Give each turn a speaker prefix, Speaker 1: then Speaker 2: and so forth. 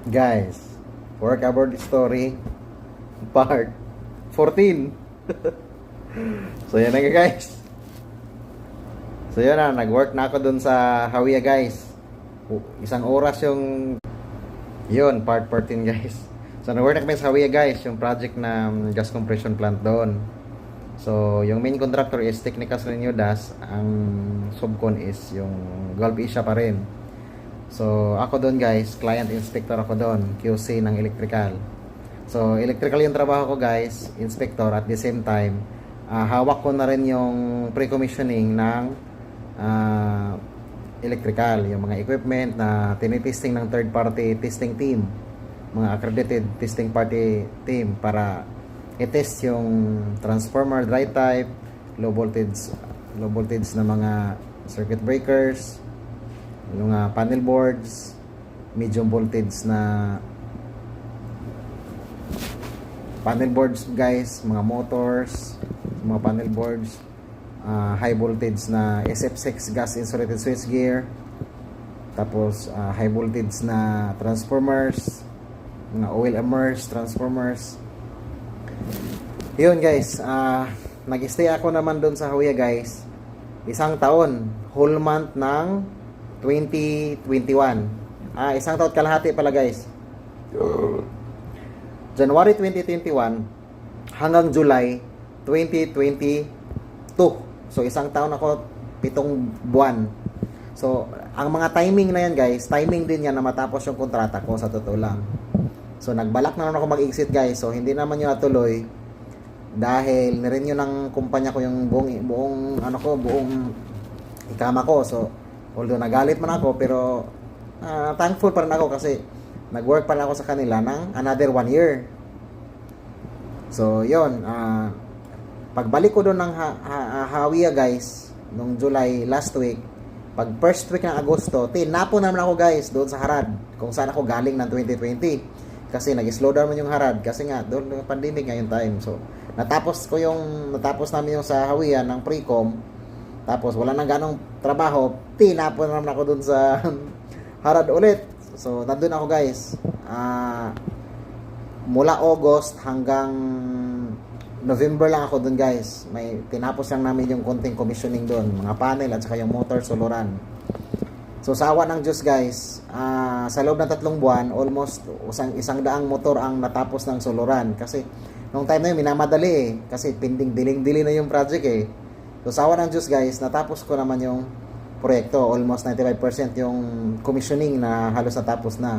Speaker 1: Guys, work aboard story part 14. So yan na guys. So yan na, nag-work na ako dun sa Hawia guys. Isang oras yung yun, part 14 guys. So nag-work na kami sa Hawia guys, yung project na gas compression plant doon. So yung main contractor is Technicas Renewadas, ang subcon is yung Gulf Asia pa rin. So ako doon guys, client inspector ako doon, QC ng electrical. So electrical yung trabaho ko guys, inspector, at the same time hawak ko na rin yung pre-commissioning ng electrical, yung mga equipment na tinitesting ng third party testing team, mga accredited testing party team, para i-test yung transformer, dry type, low voltage na mga circuit breakers, yung panel boards, medium voltage na panel boards guys, mga motors, mga panel boards, high voltage na SF6 gas insulated switchgear, tapos high voltage na transformers, mga oil immersed transformers. Yun guys, nag-stay ako naman doon sa Hawia guys, isang taon, whole month ng 2021. Isang taon kalahati pala guys. January 2021 hanggang July 2022. So isang taon ako, 7 buwan. So ang mga timing na yan guys, timing din yan na matapos yung kontrata ko, sa totoo lang. So nagbalak na naman ako mag-exit guys. So hindi naman yun natuloy dahil nirenew ng kumpanya ko yung buong ikama ko. So although nagalit man ako, pero thankful pa rin ako kasi nag-work pa rin ako sa kanila ng another 1 year. So yun, pagbalik ko doon ng Hawia guys nung July last week, pag first week ng Agosto, tinapon naman ako guys doon sa Harad, kung saan ako galing ng 2020. Kasi nag-slow down man yung Harad kasi nga doon yung pandemic ngayon time. So natapos namin yung sa Hawia ng pre-com. Tapos wala nang ganong trabaho, tinapon naman ako doon sa Harad ulit. So nandun ako guys, mula August hanggang November lang ako doon guys. May tinapos lang namin yung konting commissioning doon, mga panel at saka yung motor soloran. So sa awa ng Diyos guys, sa loob ng 3 buwan, almost isang daang motor ang natapos ng soloran. Kasi nung time na yun, minamadali kasi diling-dili na yung project So sa awa ng Diyos guys, natapos ko naman yung proyekto. Almost 95% yung commissioning na halos natapos na.